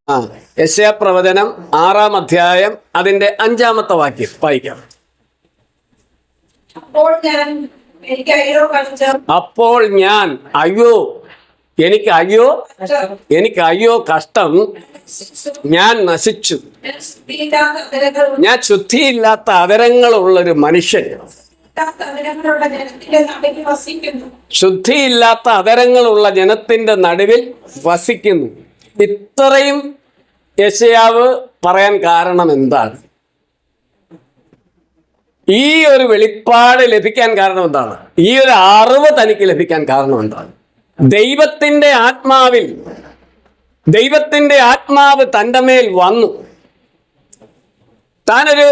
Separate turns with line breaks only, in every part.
ആ യെശയ്യാ പ്രവചനം 6-ാം അധ്യായം അതിന്റെ 5-ാമത്തെ വാക്യം വായിക്കാം.
അപ്പോൾ ഞാൻ
അയ്യോ എനിക്ക് അയ്യോ കഷ്ടം, ഞാൻ നശിച്ചു, ഞാൻ ശുദ്ധിയില്ലാത്ത അതരങ്ങളുള്ളൊരു മനുഷ്യൻ, ശുദ്ധിയില്ലാത്ത അതരങ്ങളുള്ള ജനത്തിന്റെ നടുവിൽ വസിക്കുന്നു. ഇത്രയും യെശയ്യാവ് പറയാൻ കാരണം എന്താണ്? ഈ ഒരു വെളിപ്പാട് ലഭിക്കാൻ കാരണം എന്താണ്? ഈ ഒരു അറിവ് തനിക്ക് ലഭിക്കാൻ കാരണം എന്താണ്? ദൈവത്തിന്റെ ആത്മാവ് തൻ്റെ മേൽ വന്നു. താനൊരു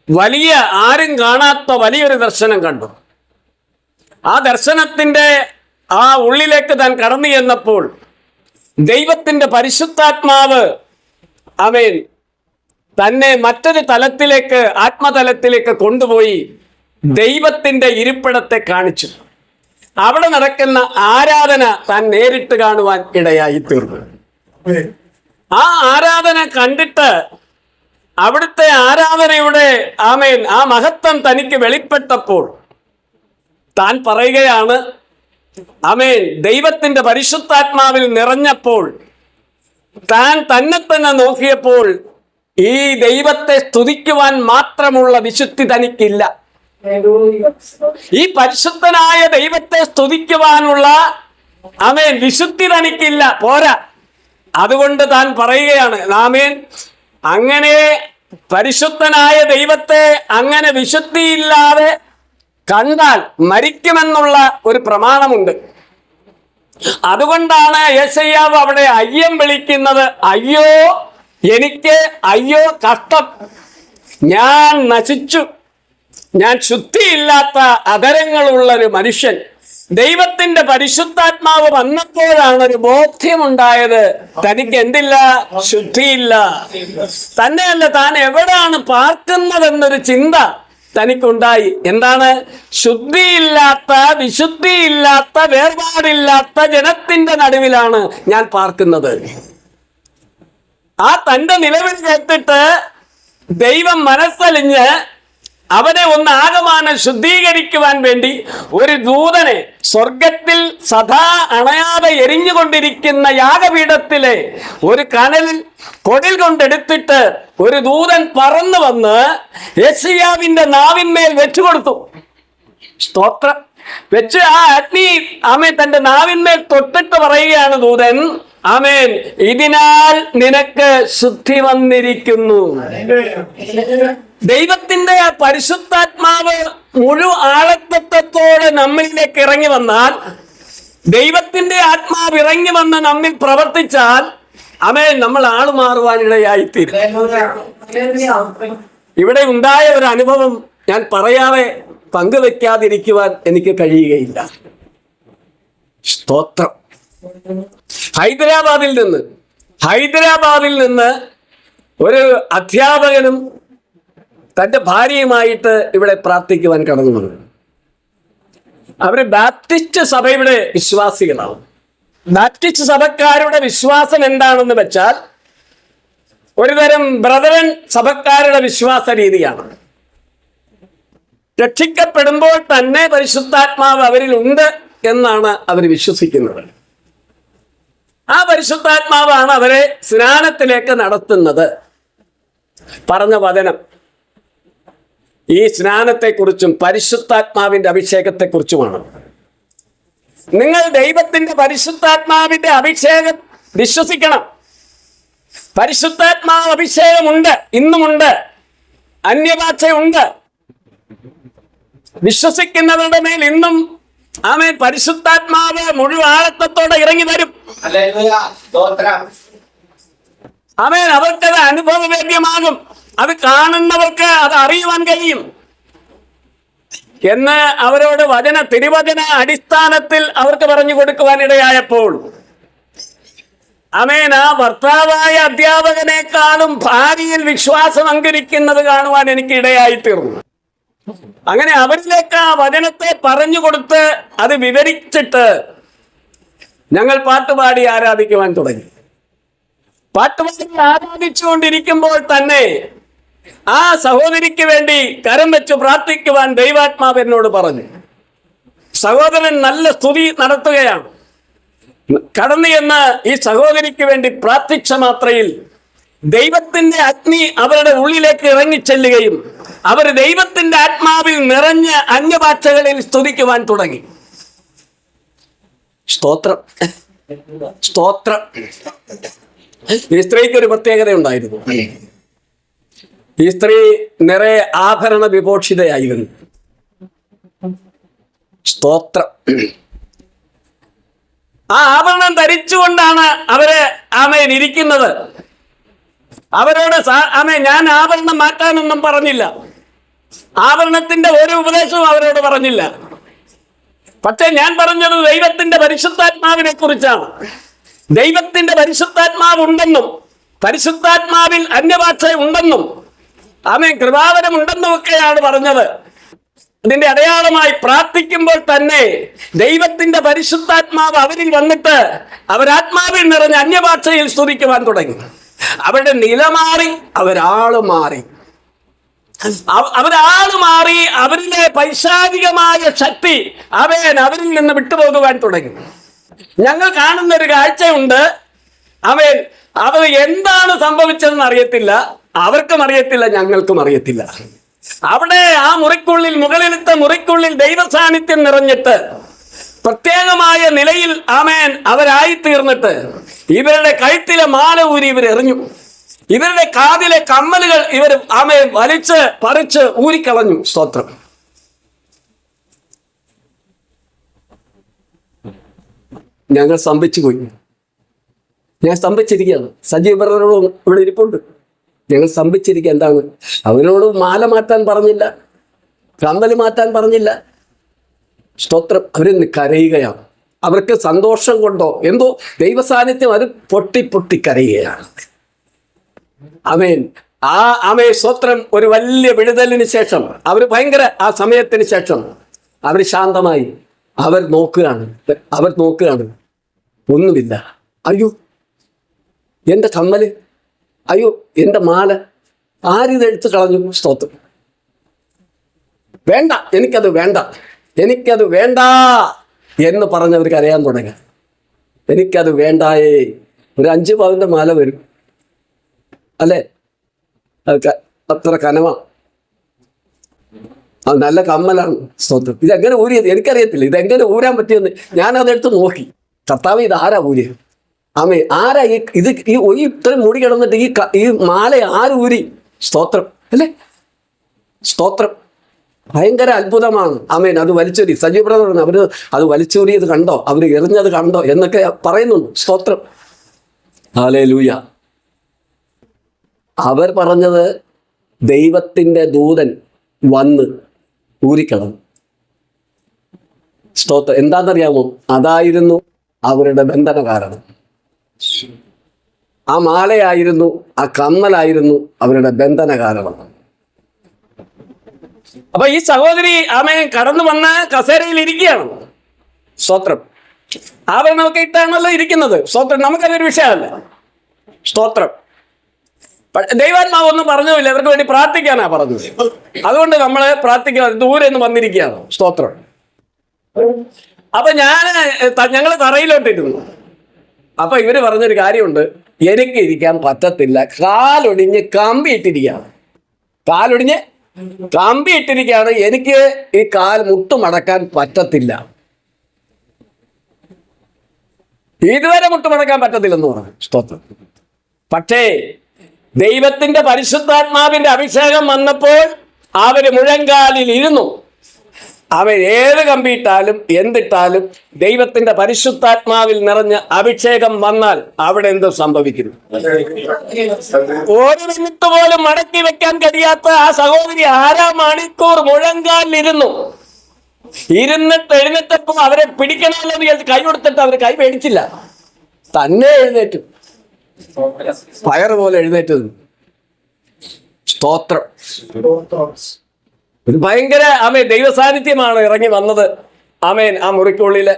വലിയ ആരും കാണാത്ത വലിയൊരു ദർശനം കണ്ടു. ആ ദർശനത്തിന്റെ ആ ഉള്ളിലേക്ക് താൻ കടന്നു ചെന്നപ്പോൾ ദൈവത്തിന്റെ പരിശുദ്ധാത്മാവ് തന്നെ മറ്റൊരു തലത്തിലേക്ക്, ആത്മതലത്തിലേക്ക് കൊണ്ടുപോയി ദൈവത്തിന്റെ ഇരിപ്പിടത്തെ കാണിച്ചു. അവിടെ നടക്കുന്ന ആരാധന താൻ നേരിട്ട് കാണുവാൻ ഇടയായി തീർന്നു. ആ ആരാധന കണ്ടിട്ട് അവിടുത്തെ ആരാധനയുടെ ആ മഹത്വം തനിക്ക് വെളിപ്പെട്ടപ്പോൾ താൻ പറയുകയാണ്, ദൈവത്തിന്റെ പരിശുദ്ധാത്മാവിൽ നിറഞ്ഞപ്പോൾ താൻ തന്നെ നോക്കിയപ്പോൾ ഈ ദൈവത്തെ സ്തുതിക്കുവാൻ മാത്രമുള്ള വിശുദ്ധി തനിക്കില്ല. ഈ പരിശുദ്ധനായ ദൈവത്തെ സ്തുതിക്കുവാനുള്ള വിശുദ്ധി തനിക്കില്ല, പോരാ. അതുകൊണ്ട് താൻ പറയുകയാണ്, അങ്ങനെ പരിശുദ്ധനായ ദൈവത്തെ അങ്ങനെ വിശുദ്ധിയില്ലാതെ കണ്ടാൽ മരിക്കുമെന്നുള്ള ഒരു പ്രമാണമുണ്ട്. അതുകൊണ്ടാണ് യെശയ്യാവ് അവിടെ അയ്യം വിളിക്കുന്നത്. അയ്യോ കഷ്ടം, ഞാൻ നശിച്ചു, ഞാൻ ശുദ്ധിയില്ലാത്ത അതരങ്ങളുള്ളൊരു മനുഷ്യൻ. ദൈവത്തിന്റെ പരിശുദ്ധാത്മാവ് വന്നപ്പോഴാണ് ഒരു ബോധ്യമുണ്ടായത്, തനിക്ക് എന്തില്ല? ശുദ്ധിയില്ല. തന്നെയല്ല, താൻ എവിടാണ് പാർക്കുന്നതെന്നൊരു ചിന്ത തനിക്കുണ്ടായി. എന്താണ്? ശുദ്ധിയില്ലാത്ത, വിശുദ്ധിയില്ലാത്ത, വേർപാടില്ലാത്ത ജനത്തിന്റെ നടുവിലാണ് ഞാൻ പാർക്കുന്നത്. ആ തന്റെ നിലവിൽ കേട്ടിട്ട് ദൈവം മനസ്സലിഞ്ഞ് അവനെ ഒന്ന് ആകമാനം ശുദ്ധീകരിക്കുവാൻ വേണ്ടി ഒരു ദൂതനെ സ്വർഗത്തിൽ സദാ അണയാതെ എരിഞ്ഞുകൊണ്ടിരിക്കുന്ന യാഗപീഠത്തിലെ ഒരു കനലിൽ കൊടിൽ കൊണ്ടെടുത്തിട്ട് ഒരു ദൂതൻ പറന്നു വന്ന് യെശയ്യാവിന്റെ നാവിന്മേൽ വെച്ചുകൊടുത്തു. സ്തോത്രം. വെച്ച് ആ അഗ്നി തന്റെ നാവിന്മേൽ തൊട്ടിട്ട് പറയുകയാണ് ദൂതൻ, ഇതിനാൽ നിനക്ക് ശുദ്ധി വന്നിരിക്കുന്നു. ദൈവത്തിന്റെ ആ പരിശുദ്ധാത്മാവ് ആളത്വത്തോടെ നമ്മളിലേക്ക് ഇറങ്ങി വന്നാൽ, ദൈവത്തിന്റെ ആത്മാവ് ഇറങ്ങി വന്ന് നമ്മിൽ പ്രവർത്തിച്ചാൽ നമ്മൾ ആള് മാറുവാനിടയായിത്തീരും. ഇവിടെ ഉണ്ടായ ഒരു അനുഭവം ഞാൻ പറയാതെ പങ്കുവെക്കാതിരിക്കുവാൻ എനിക്ക് കഴിയുകയില്ല. സ്തോത്രം. ഹൈദരാബാദിൽ നിന്ന് ഒരു അധ്യാപകനും തൻ്റെ ഭാര്യയുമായിട്ട് ഇവിടെ പ്രാർത്ഥിക്കുവാൻ കടന്നു വന്നു. അവര് ബാപ്റ്റിസ്റ്റ് സഭയുടെ വിശ്വാസികളാണ്. ബാപ്റ്റിസ്റ്റ് സഭക്കാരുടെ വിശ്വാസം എന്താണെന്ന് വെച്ചാൽ ഒരുതരം ബ്രദറൻ സഭക്കാരുടെ വിശ്വാസ രീതിയാണ്. രക്ഷിക്കപ്പെടുമ്പോൾ തന്നെ പരിശുദ്ധാത്മാവ് അവരിൽ ഉണ്ട് എന്നാണ് അവർ വിശ്വസിക്കുന്നത്. ആ പരിശുദ്ധാത്മാവാണ് അവരെ സ്നാനത്തിലേക്ക് നടത്തുന്നത്. പറഞ്ഞ വചനം ഈ സ്നാനത്തെക്കുറിച്ചും പരിശുദ്ധാത്മാവിന്റെ അഭിഷേകത്തെക്കുറിച്ചുമാണ്. നിങ്ങൾ ദൈവത്തിന്റെ പരിശുദ്ധാത്മാവിന്റെ അഭിഷേകം വിശ്വസിക്കണം. പരിശുദ്ധാത്മാവ് അഭിഷേകമുണ്ട്, ഇന്നുമുണ്ട്. അന്യഭാഷയുണ്ട്. വിശ്വസിക്കുന്നവരുടെ മേൽ ഇന്നും പരിശുദ്ധാത്മാവ് മുഴുവാളത്വത്തോടെ ഇറങ്ങി വരും. അവർക്കത് അനുഭവവേദ്യമാകും. അത് കാണുന്നവർക്ക് അത് അറിയുവാൻ കഴിയും എന്ന് അവരോട് തിരുവചന അടിസ്ഥാനത്തിൽ അവർക്ക് പറഞ്ഞു കൊടുക്കുവാനിടയായപ്പോൾ ആ ഭർത്താവായ അധ്യാപകനേക്കാളും ഭാര്യയിൽ വിശ്വാസം അങ്കരിക്കുന്നത് കാണുവാൻ എനിക്ക് ഇടയായിത്തീർന്നു. അങ്ങനെ അവരിലേക്ക് ആ വചനത്തെ പറഞ്ഞു കൊടുത്ത് അത് വിവരിച്ചിട്ട് ഞങ്ങൾ പാട്ടുപാടി ആരാധിക്കുവാൻ തുടങ്ങി. പാട്ടുപാടി ആരാധിച്ചുകൊണ്ടിരിക്കുമ്പോൾ തന്നെ ആ സഹോദരിക്ക് വേണ്ടി കരം വെച്ച് പ്രാർത്ഥിക്കുവാൻ ദൈവാത്മാവ് എന്നോട് പറഞ്ഞു. സഹോദരൻ നല്ല സ്തുതി നടത്തുകയാണ്. കടന്നു എന്ന് ഈ സഹോദരിക്ക് വേണ്ടി പ്രാർത്ഥിച്ച മാത്രയിൽ ദൈവത്തിന്റെ അഗ്നി അവരുടെ ഉള്ളിലേക്ക് ഇറങ്ങിച്ചെല്ലുകയും അവർ ദൈവത്തിന്റെ ആത്മാവിൽ നിറഞ്ഞ അന്യഭാഷകളിൽ സ്തുതിക്കുവാൻ തുടങ്ങി. സ്തോത്രം, സ്തോത്രം. ഈ സ്ത്രീക്ക് ഒരു പ്രത്യേകത ഉണ്ടായിരുന്നു. ഈ സ്ത്രീ നിറയെ ആഭരണ വിഭൂഷിതയായിരുന്നു. സ്തോത്രം. ആ ആഭരണം ധരിച്ചുകൊണ്ടാണ് അവര് ആമേൻ ഇരിക്കുന്നത്. അവരോട് ഞാൻ ആഭരണം മാറ്റാനൊന്നും പറഞ്ഞില്ല. ആഭരണത്തിന്റെ ഒരു ഉപദേശവും അവരോട് പറഞ്ഞില്ല. പക്ഷെ ഞാൻ പറഞ്ഞത് ദൈവത്തിന്റെ പരിശുദ്ധാത്മാവിനെ കുറിച്ചാണ്. ദൈവത്തിന്റെ പരിശുദ്ധാത്മാവ് ഉണ്ടെന്നും പരിശുദ്ധാത്മാവിൽ അന്യഭാഷ ഉണ്ടെന്നും ആമേൻ കൃപാവരം ഉണ്ടെന്നും ഒക്കെയാണ് പറഞ്ഞത്. അതിന്റെ അടയാളമായി പ്രാർത്ഥിക്കുമ്പോൾ തന്നെ ദൈവത്തിന്റെ പരിശുദ്ധാത്മാവ് അവരിൽ വന്നിട്ട് അവരാത്മാവിൽ നിറഞ്ഞ അന്യഭാഷയിൽ സ്തുതിക്കുവാൻ തുടങ്ങി. അവരുടെ നില മാറി, അവരാള് മാറി. അവരിലെ പൈശാചികമായ ശക്തി അവരിൽ നിന്ന് വിട്ടുപോകുവാൻ തുടങ്ങി. ഞങ്ങൾ കാണുന്ന ഒരു കാഴ്ചയുണ്ട്. അവർ എന്താണ് സംഭവിച്ചതെന്ന് അറിയത്തില്ല. അവർക്കും അറിയത്തില്ല, ഞങ്ങൾക്കും അറിയത്തില്ല. അവിടെ ആ മുറിക്കുള്ളിൽ, മുകളിലത്തെ മുറിക്കുള്ളിൽ ദൈവ സാന്നിധ്യം നിറഞ്ഞിട്ട് പ്രത്യേകമായ നിലയിൽ അവരായി തീർന്നിട്ട് ഇവരുടെ കഴുത്തിലെ മാല ഊരി ഇവർ എറിഞ്ഞു. ഇവരുടെ കാതിലെ കമ്മലുകൾ ഇവർ വലിച്ച് പറിച്ച് ഊരിക്കളഞ്ഞു. സ്തോത്രം. ഞങ്ങൾ സ്തംഭിച്ചു പോയി. ഞാൻ സ്തംഭിച്ചിരിക്കുകയാണ്. സജീവ് ബ്രദറോടും ഇവിടെ ഇരിപ്പുണ്ട്. ഞങ്ങൾ സ്തംഭിച്ചിരിക്കുക. എന്താണ്? അവരോട് മാല മാറ്റാൻ പറഞ്ഞില്ല, കമ്മല് മാറ്റാൻ പറഞ്ഞില്ല. സ്തോത്രം. അവരിന്ന് കരയുകയാണ്. അവർക്ക് സന്തോഷം കൊണ്ടോ എന്തോ ദൈവ സാന്നിധ്യം അവർ പൊട്ടി പൊട്ടി കരയുകയാണ്. സ്തോത്രം. ഒരു വലിയ വിടുതലിന് ശേഷം അവർ ഭയങ്കര ആ സമയത്തിന് ശേഷം അവർ ശാന്തമായി അവർ നോക്കുകയാണ്. ഒന്നുമില്ല. അയ്യോ എൻ്റെ കമ്മല്, അയ്യോ എൻ്റെ മാല, ആരിത് എടുത്തു കളഞ്ഞു? സ്തോത്രം. വേണ്ട, എനിക്കത് വേണ്ട എന്ന് പറഞ്ഞവർക്ക് അറിയാൻ തുടങ്ങി. എനിക്കത് വേണ്ടായേ. ഒരു 5 പവന്റെ മാല വരും അല്ലേ? അത്ര കനമാണ്. അത് നല്ല കമ്മലാണ്. സ്തോത്രം. ഇതെങ്ങനെ ഊരിയത് എനിക്കറിയത്തില്ല. ഇതെങ്ങനെ ഊരാൻ പറ്റിയെന്ന് ഞാനതെടുത്ത് നോക്കി. കർത്താവ്, ഇത് ആരാ ഊരിയത്? ആരാ ഈ ഇത്രയും മൂടി കിടന്നിട്ട് ഈ മാല ആര് ഊരി? സ്തോത്രം അല്ലേ? സ്തോത്രം. ഭയങ്കര അത്ഭുതമാണ്. അത് വലിച്ചൂരി. സജീവ് ബ്രദർ അവര് അത് വലിച്ചൂരിയത് കണ്ടോ, അവർ എറിഞ്ഞത് കണ്ടോ എന്നൊക്കെ പറയുന്നുണ്ട്. സ്തോത്രം. ഹല്ലേലൂയ. അവർ പറഞ്ഞത് ദൈവത്തിന്റെ ദൂതൻ വന്ന് ഊരിക്കളഞ്ഞു. സ്തോത്രം. എന്താണെന്നറിയാമോ? അതായിരുന്നു അവരുടെ ബന്ധന കാരണം. ആ മാലയായിരുന്നു, ആ കമ്മലായിരുന്നു അവരുടെ ബന്ധന കാരണം. അപ്പൊ ഈ സഹോദരി കടന്നു വന്ന കസേരയിൽ ഇരിക്കുകയാണ്. സ്തോത്രം. ആഭരണമൊക്കെ ഇട്ടാണല്ലോ ഇരിക്കുന്നത്. സ്തോത്രം. നമുക്കതൊരു വിഷയമല്ല. സ്തോത്രം. ദൈവാത്മാവ് ഒന്നും പറഞ്ഞില്ല. ഇവർക്ക് വേണ്ടി പ്രാർത്ഥിക്കാനാ പറഞ്ഞത്. അതുകൊണ്ട് നമ്മൾ പ്രാർത്ഥിക്കാൻ ദൂരെ നിന്ന് വന്നിരിക്കുകയാണ്. സ്തോത്രം. അപ്പൊ ഞങ്ങൾ തറയിലോട്ടിരുന്നു. അപ്പൊ ഇവര് പറഞ്ഞൊരു കാര്യമുണ്ട്. എനിക്ക് ഇരിക്കാൻ പറ്റത്തില്ല, കാലൊടിഞ്ഞ് കമ്പിയിട്ടിരിക്കുകയാണ്. എനിക്ക് ഈ കാൽ മുട്ടുമടക്കാൻ പറ്റത്തില്ല. ഇതുവരെ മുട്ടുമടക്കാൻ പറ്റത്തില്ലെന്ന് പറഞ്ഞു. സ്തോത്രം. പക്ഷേ ദൈവത്തിന്റെ പരിശുദ്ധാത്മാവിന്റെ അഭിഷേകം വന്നപ്പോൾ അവര് മുഴങ്കാലിൽ ഇരുന്നു. ഏത് കമ്പിയിട്ടാലും എന്തിട്ടാലും ദൈവത്തിന്റെ പരിശുദ്ധാത്മാവിൽ നിറഞ്ഞ അഭിഷേകം വന്നാൽ അവിടെ എന്ത് സംഭവിക്കുന്നു? ഒരു മിനിറ്റ് പോലും മടക്കി വെക്കാൻ കഴിയാത്ത ആ സഹോദരി 6 മണിക്കൂർ മുഴങ്കാലിലിരുന്നു. ഇരുന്നിട്ട് എഴുന്നേറ്റപ്പോൾ അവരെ പിടിക്കണമല്ലോ എന്ന് വിചാരിച്ച് കൈ കൊടുത്തിട്ട് അവർ കൈ പേടിച്ചില്ല. തന്നെ എഴുന്നേറ്റു. ഫയർ പോലെ എഴുന്നേറ്റത്. സ്തോത്രം. ഒരു ഭയങ്കര ദൈവ സാന്നിധ്യമാണ് ഇറങ്ങി വന്നത്. ആ മുറിക്കുള്ളില്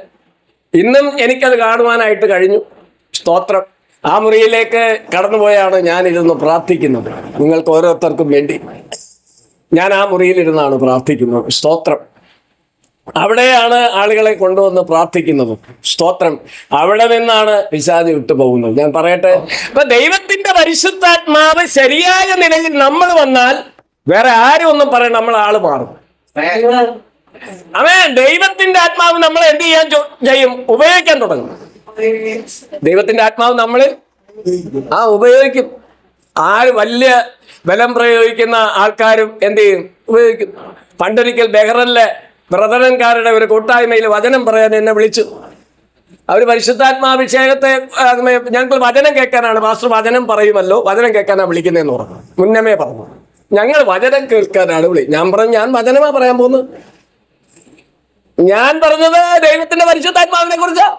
ഇന്നും എനിക്കത് കാണുവാനായിട്ട് കഴിഞ്ഞു. സ്തോത്രം. ആ മുറിയിലേക്ക് കടന്നുപോയാണ് ഞാനിരുന്ന് പ്രാർത്ഥിക്കുന്നത്. നിങ്ങൾക്ക് ഓരോരുത്തർക്കും വേണ്ടി ഞാൻ ആ മുറിയിലിരുന്നാണ് പ്രാർത്ഥിക്കുന്നത്. സ്തോത്രം. അവിടെയാണ് ആളുകളെ കൊണ്ടുവന്ന് പ്രാർത്ഥിക്കുന്നത്. സ്തോത്രം. അവിടെ നിന്നാണ് പിശാച് വിട്ടുപോകുന്നത്. ഞാൻ പറയട്ടെ, ഇപ്പൊ ദൈവത്തിന്റെ പരിശുദ്ധാത്മാവ് ശരിയായ നിലയിൽ നമ്മൾ വന്നാൽ വേറെ ആരും ഒന്നും പറയാൻ നമ്മൾ ആള് മാറും. അവൻ ദൈവത്തിന്റെ ആത്മാവ് നമ്മളെ എന്ത് ചെയ്യും? ഉപയോഗിക്കാൻ തുടങ്ങും. ദൈവത്തിന്റെ ആത്മാവ് നമ്മള് ഉപയോഗിക്കും. ആര് വലിയ ബലം പ്രയോഗിക്കുന്ന ആൾക്കാരും എന്ത് ചെയ്യും? ഉപയോഗിക്കും. പണ്ടൊരിക്കൽ ബഹ്റൈനിലെ ബ്രദറൻകാരുടെ ഒരു കൂട്ടായ്മയിൽ വചനം പറയാൻ എന്നെ വിളിച്ചു. അവർ പരിശുദ്ധാത്മാഭിഷേകത്തെ ഞങ്ങൾ വചനം കേൾക്കാനാണ്, പാസ്റ്റർ വചനം പറയുമല്ലോ, വചനം കേൾക്കാനാണ് വിളിക്കുന്നതെന്ന് പറഞ്ഞു. മുന്നമേ പറഞ്ഞു ഞങ്ങൾ വചനം കേൾക്കാനാണ് ഞാൻ പറഞ്ഞു ഞാൻ വചനമാ പറയാൻ പോകുന്നത്. ഞാൻ പറഞ്ഞത് ദൈവത്തിന്റെ പരിശുദ്ധാത്മാവിനെ കുറിച്ചാ.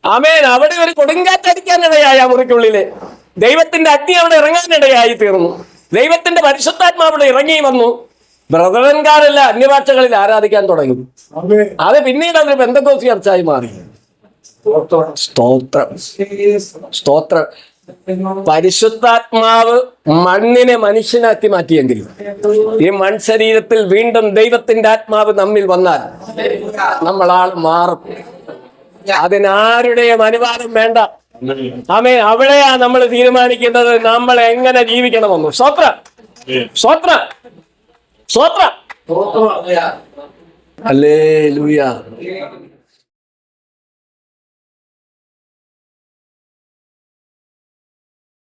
ആമേൻ. അവിടെ ഒരു കൊടുങ്കാറ്റടിക്കാനിടയായി ആ മുറിക്കുള്ളില്. ദൈവത്തിന്റെ അഗ്നി അവിടെ ഇറങ്ങാനിടയായി തീർന്നു. ദൈവത്തിന്റെ പരിശുദ്ധാത്മാവ് അവിടെ ഇറങ്ങി വന്നു. ബ്രദറൻകാരല്ല അന്യഭാഷകളിൽ ആരാധിക്കാൻ തുടങ്ങി. അത് പിന്നീട് അതൊരു പെന്തക്കോസ്ത് ചർച്ചയായി മാറി. സ്തോത്രം, സ്തോത്രം. പരിശുദ്ധാത്മാവ് മണ്ണിനെ മനുഷ്യനാക്കി മാറ്റിയെങ്കിലും ഈ മൺശരീരത്തിൽ വീണ്ടും ദൈവത്തിന്റെ ആത്മാവ് നമ്മിൽ വന്നാൽ നമ്മൾ ആൾ മാറും. അതിനാരുടെയും അനുവാദം വേണ്ട. ആമേൻ. അവിടെയാ നമ്മൾ തീരുമാനിക്കേണ്ടത് നമ്മൾ എങ്ങനെ ജീവിക്കണമെന്ന്. സ്തോത്രം, സ്തോത്രം, സ്തോത്രം. ഹല്ലേലൂയ.